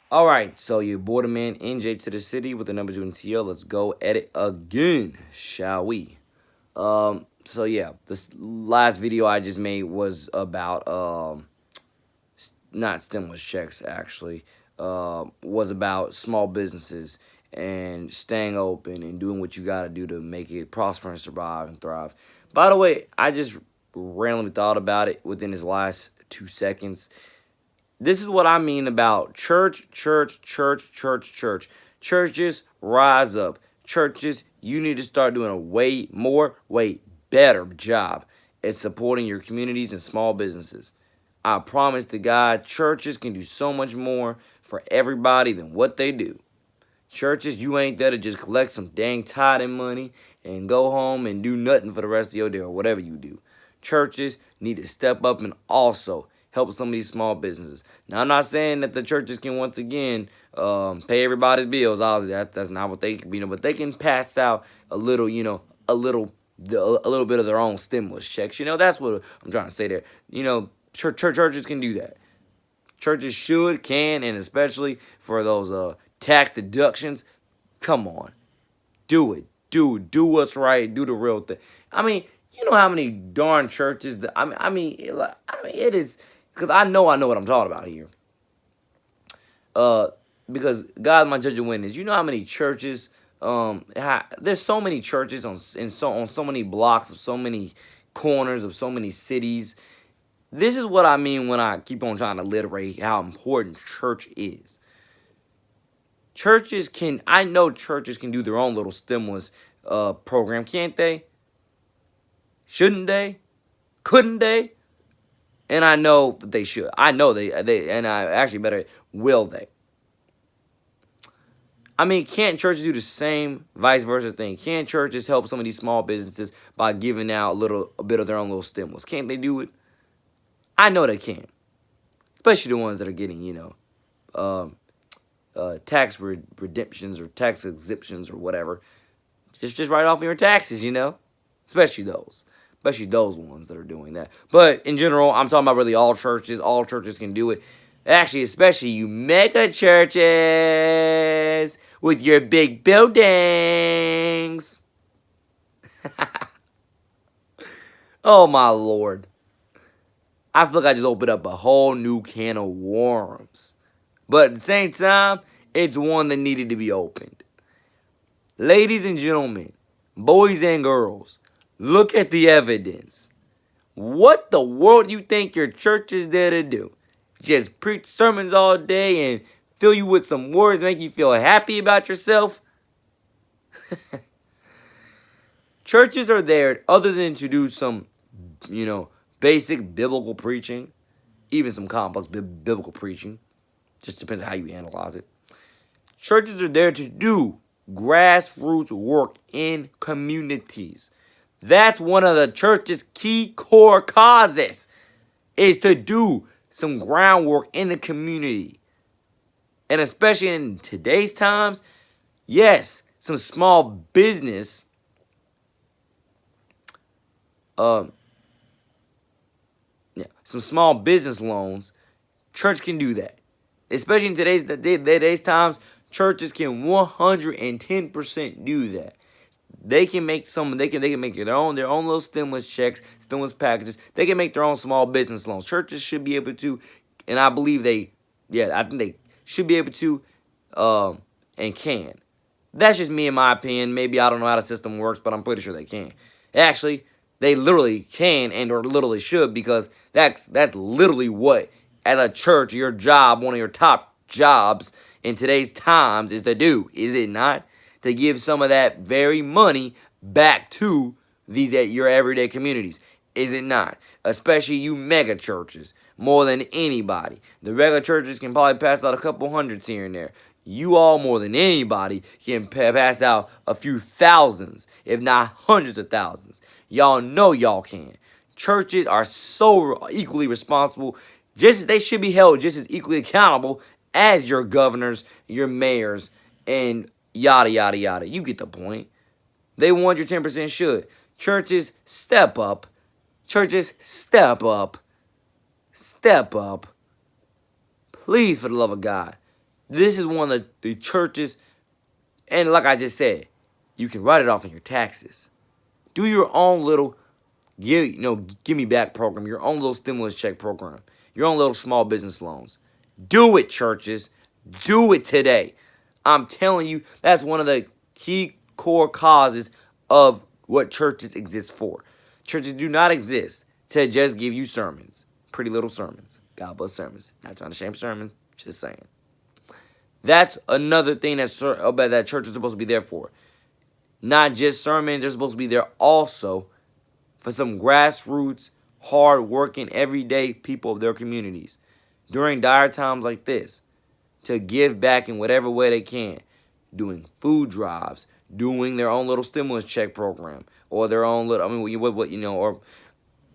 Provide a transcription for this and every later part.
All right, so your border man NJ to the city with the number 2 in TL. Let's go at it again, shall we? So yeah, this last video I just made was about not stimulus checks actually. Was about small businesses and staying open and doing what you gotta do to make it prosper and survive and thrive. By the way, I just randomly thought about it within his last 2 seconds. This is what I mean about church, church, church, church, church. Churches, rise up. Churches, you need to start doing a way better job at supporting your communities and small businesses. I promise to God, churches can do so much more for everybody than what they do. Churches, you ain't there to just collect some dang tithing money and go home and do nothing for the rest of your day or whatever you do. Churches need to step up and also help some of these small businesses. Now, I'm not saying that the churches can once again pay everybody's bills. Obviously, that's not what they can be, but they can pass out a little, a little bit of their own stimulus checks. That's what I'm trying to say there. Churches can do that. Churches should, can, and especially for those tax deductions. Come on, do it, do what's right, do the real thing. I mean, you know how many darn churches that it is because I know what I'm talking about here. Uh, because God's my judge and witness. You know how many churches? There's so many churches on so many blocks of so many corners of so many cities. This is what I mean when I keep on trying to reiterate how important church is. I know churches can do their own little stimulus program, can't they? Shouldn't they? Couldn't they? And I know that they should. I know and I actually better, will they? I mean, can't churches do the same vice versa thing? Can't churches help some of these small businesses by giving out a bit of their own little stimulus? Can't they do it? I know they can. Especially the ones that are getting, tax redemptions or tax exemptions or whatever. Just write off your taxes, especially those ones that are doing that. But in general, I'm talking about really all churches. All churches can do it. Actually, especially you mega churches with your big buildings. Oh my Lord. I feel like I just opened up a whole new can of worms. But at the same time, it's one that needed to be opened. Ladies and gentlemen, boys and girls, look at the evidence. What the world do you think your church is there to do? Just preach sermons all day and fill you with some words, make you feel happy about yourself? Churches are there other than to do some, basic biblical preaching, even some complex biblical preaching. Just depends on how you analyze it. Churches are there to do grassroots work in communities. That's one of the church's key core causes, is to do some groundwork in the community. And especially in today's times, yes, some small business some small business loans, church can do that. Especially in today's times, churches can 110% do that. They can make they can make their own little stimulus checks, stimulus packages. They can make their own small business loans. Churches should be able to, and I believe I think they should be able to, and can. That's just me in my opinion. Maybe I don't know how the system works, but I'm pretty sure they can. Actually, they literally can and or literally should, because that's literally what, at a church, your job, one of your top jobs in today's times, is to do, is it not? To give some of that very money back to these at your everyday communities, is it not? Especially you mega churches, more than anybody. The regular churches can probably pass out a couple hundreds here and there. You all, more than anybody, can pass out a few thousands, if not hundreds of thousands. Y'all know y'all can. Churches are so equally responsible, just as they should be held just as equally accountable as your governors, your mayors, and yada, yada, yada. You get the point. They want your 10% should. Churches, step up. Churches, step up. Step up. Please, for the love of God. This is one of the churches, and like I just said, you can write it off on your taxes. Do your own little give me back program, your own little stimulus check program, your own little small business loans. Do it, churches. Do it today. I'm telling you, that's one of the key core causes of what churches exist for. Churches do not exist to just give you sermons, pretty little sermons, God bless sermons. Not trying to shame sermons, just saying. That's another thing that church is supposed to be there for. Not just sermons, they're supposed to be there also for some grassroots, hard-working, everyday people of their communities during dire times like this to give back in whatever way they can, doing food drives, doing their own little stimulus check program, or their own little, what you know, or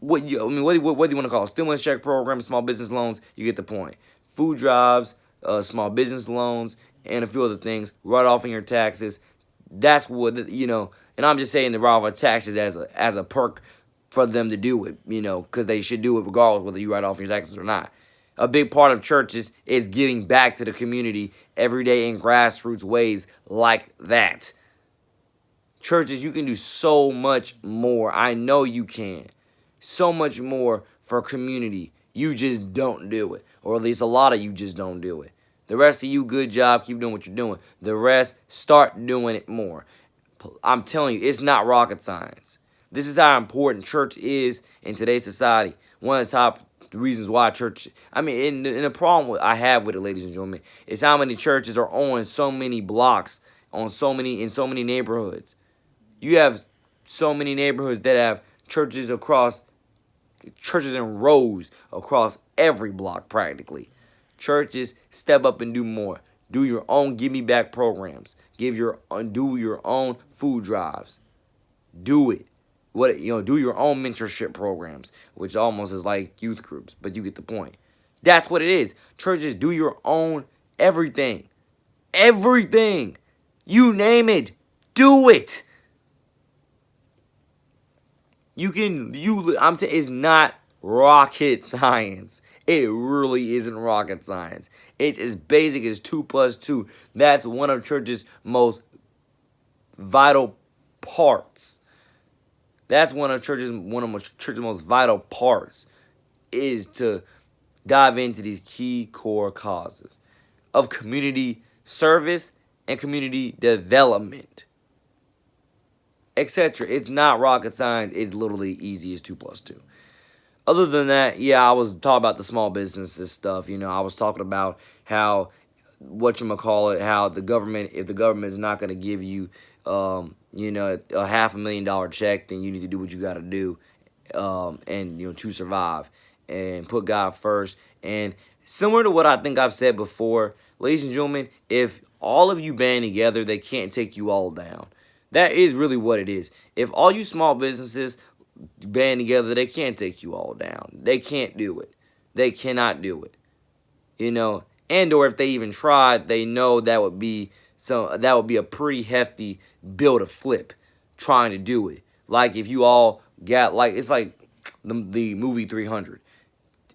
what you, I mean, what do you want to call it? Stimulus check program, small business loans. You get the point. Food drives, small business loans, and a few other things. Write off on your taxes. That's what And I'm just saying to write off our taxes as a perk for them to do it. Because they should do it regardless whether you write off your taxes or not. A big part of churches is giving back to the community every day in grassroots ways like that. Churches, you can do so much more. I know you can. So much more for community. You just don't do it. Or at least a lot of you just don't do it. The rest of you, good job. Keep doing what you're doing. The rest, start doing it more. I'm telling you, it's not rocket science. This is how important church is in today's society. One of the top reasons why church, and the problem I have with it, ladies and gentlemen, is how many churches are on so many blocks, in so many neighborhoods. You have so many neighborhoods that have churches in rows across every block practically. Churches, step up and do more. Do your own give me back programs. Do your own food drives. Do it. Do your own mentorship programs, which almost is like youth groups, but you get the point. That's what it is. Churches, do your own everything. Everything. You name it. Do it. It's not rocket science. It really isn't rocket science. It's as basic as 2 plus 2. That's one of church's most vital parts. That's one of church's most vital parts is to dive into these key core causes of community service and community development, etc. It's not rocket science. It's literally easy as 2 plus 2. Other than that, yeah, I was talking about the small businesses stuff. I was talking about how, how the government, if the government is not going to give you, a $500,000 check, then you need to do what you got to do, to survive and put God first. And similar to what I think I've said before, ladies and gentlemen, if all of you band together, they can't take you all down. That is really what it is. If all you small businesses band together, they can't take you all down. They can't do it. They cannot do it. And or if they even tried, they know that would be a pretty hefty bill to flip trying to do it. Like if you all got it's like the movie 300.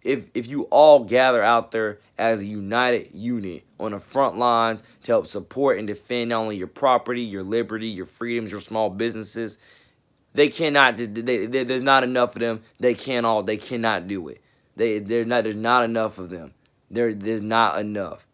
If you all gather out there as a united unit on the front lines to help support and defend not only your property, your liberty, your freedoms, your small businesses, they cannot. There's not enough of them. They cannot do it. There's not enough of them. There's not enough.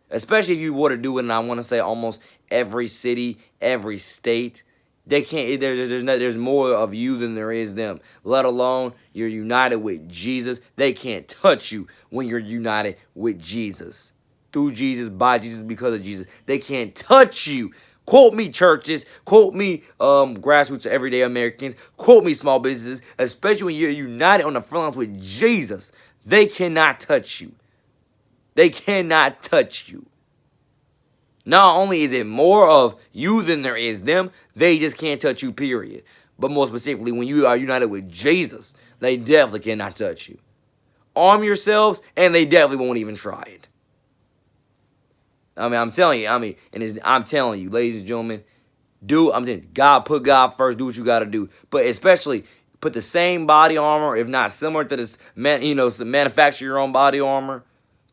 Especially if you were to do it, and I want to say almost every city, every state, they can't. There's more of you than there is them. Let alone you're united with Jesus. They can't touch you when you're united with Jesus. Through Jesus, by Jesus, because of Jesus. They can't touch you. Quote me, churches. Quote me, grassroots everyday Americans. Quote me, small businesses. Especially when you're united on the front lines with Jesus. They cannot touch you. They cannot touch you. Not only is it more of you than there is them, they just can't touch you, period. But more specifically, when you are united with Jesus, they definitely cannot touch you. Arm yourselves, and they definitely won't even try it. I'm telling you, I'm telling you, ladies and gentlemen, put God first, do what you got to do. But especially, put the same body armor, if not similar to this, manufacture your own body armor.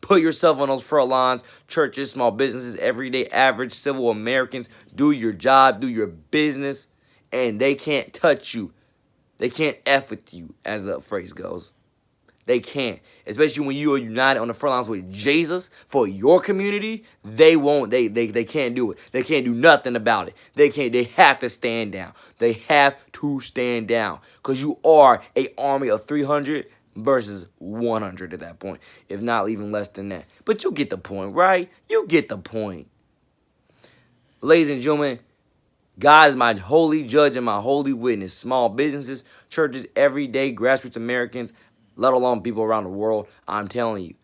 Put yourself on those front lines. Churches, small businesses, everyday average civil Americans. Do your job, do your business, and they can't touch you. They can't F with you, as the phrase goes. They can't. Especially when you are united on the front lines with Jesus for your community, they won't. They can't do it. They can't do nothing about it. They have to stand down. They have to stand down. Because you are a army of 300 versus 100 at that point. If not even less than that. But you get the point, right? You get the point. Ladies and gentlemen, God is my holy judge and my holy witness. Small businesses, churches, everyday grassroots Americans, let alone people around the world. I'm telling you,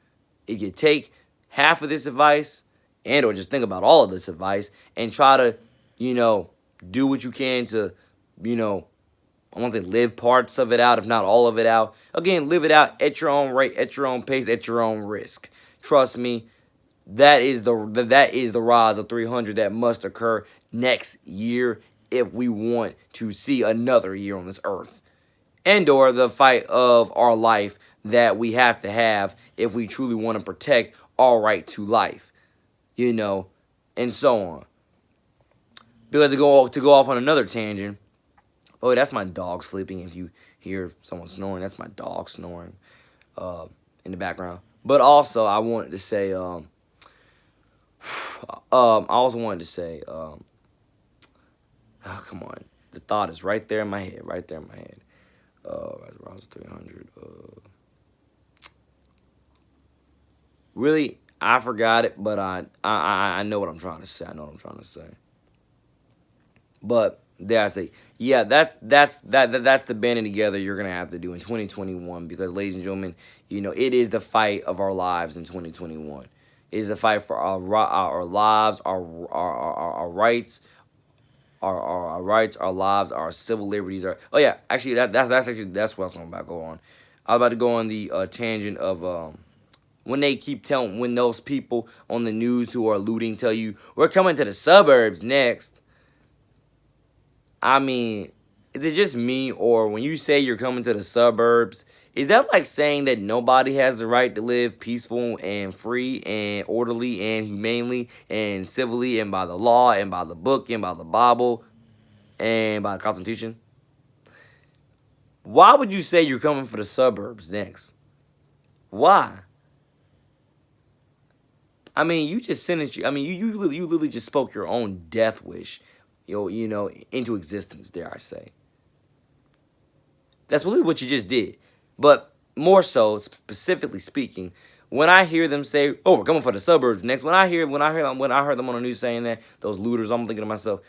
if you take half of this advice and or just think about all of this advice and try to, do what you can to, I want to say live parts of it out, if not all of it out. Again, live it out at your own rate, at your own pace, at your own risk. Trust me, that is the rise of 300 that must occur next year if we want to see another year on this earth, and or the fight of our life that we have to have if we truly want to protect our right to life, and so on. Because to go off on another tangent. Oh, that's my dog sleeping. If you hear someone snoring, that's my dog snoring in the background. But also, I wanted to say, I also wanted to say, oh, come on. The thought is right there in my head, Rouse 300. Really, I forgot it, but I know what I'm trying to say. But there I say, yeah, that's the banding together you're gonna have to do in 2021 because, ladies and gentlemen, it is the fight of our lives in 2021. It is the fight for our lives, our rights, our rights, our lives, our civil liberties. Oh yeah, actually that's what I was about to go on. I was about to go on the tangent of when they keep telling, when those people on the news who are looting tell you we're coming to the suburbs next. I mean, is it just me, or when you say you're coming to the suburbs, is that like saying that nobody has the right to live peaceful and free and orderly and humanely and civilly and by the law and by the book and by the Bible and by the Constitution? Why would you say you're coming for the suburbs next? Why? I mean, you just sentenced you. I mean, you literally just spoke your own death wish, into existence. Dare I say? That's really what you just did. But more so, specifically speaking, when I hear them say, "Oh, we're coming for the suburbs next," when I heard them on the news saying that, those looters, I'm thinking to myself,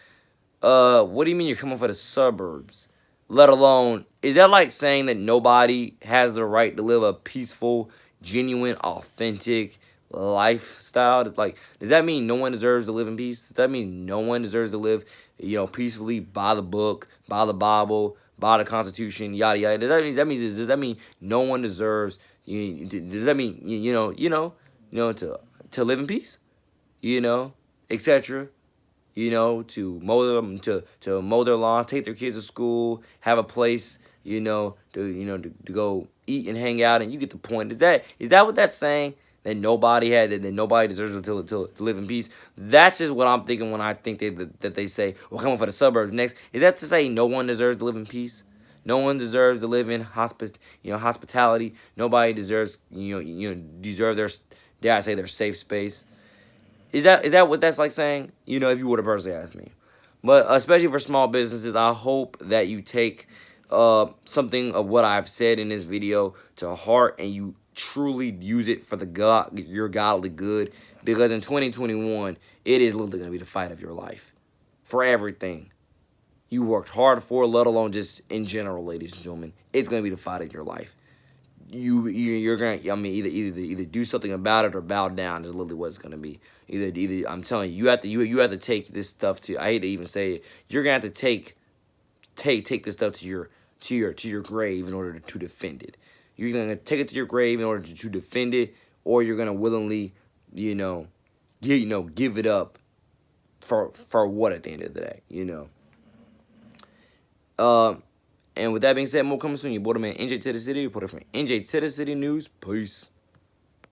what do you mean you're coming for the suburbs? Let alone, is that like saying that nobody has the right to live a peaceful, genuine, authentic lifestyle? It's like, does that mean no one deserves to live in peace? Does that mean no one deserves to live, peacefully by the book, by the Bible, by the Constitution, yada yada? Does that mean no one deserves? Does that mean to live in peace? Etc. To mow them, to mow their lawn, take their kids to school, have a place, to go eat and hang out, and you get the point. Is that what that's saying? That nobody deserves to live in peace. That's just what I'm thinking when I think that they say we're coming for the suburbs next. Is that to say no one deserves to live in peace? No one deserves to live in hospitality. Nobody deserves deserve their, dare I say, their safe space. Is that what that's like saying? If you were to personally ask me. But especially for small businesses, I hope that you take something of what I've said in this video to heart and you truly use it for your godly good. Because in 2021, it is literally going to be the fight of your life. For everything you worked hard for, let alone just in general, ladies and gentlemen. It's going to be the fight of your life. You're gonna, either do something about it or bow down is literally what it's gonna be. Either I'm telling you, you have to take this stuff to, I hate to even say it, you're gonna have to take this stuff to your grave in order to defend it. You're gonna take it to your grave in order to defend it, or you're gonna willingly, give it up for what at the end of the day, And with that being said, more coming soon. Your boy, man, NJ to the City. Reporter from NJ to the City News. Peace.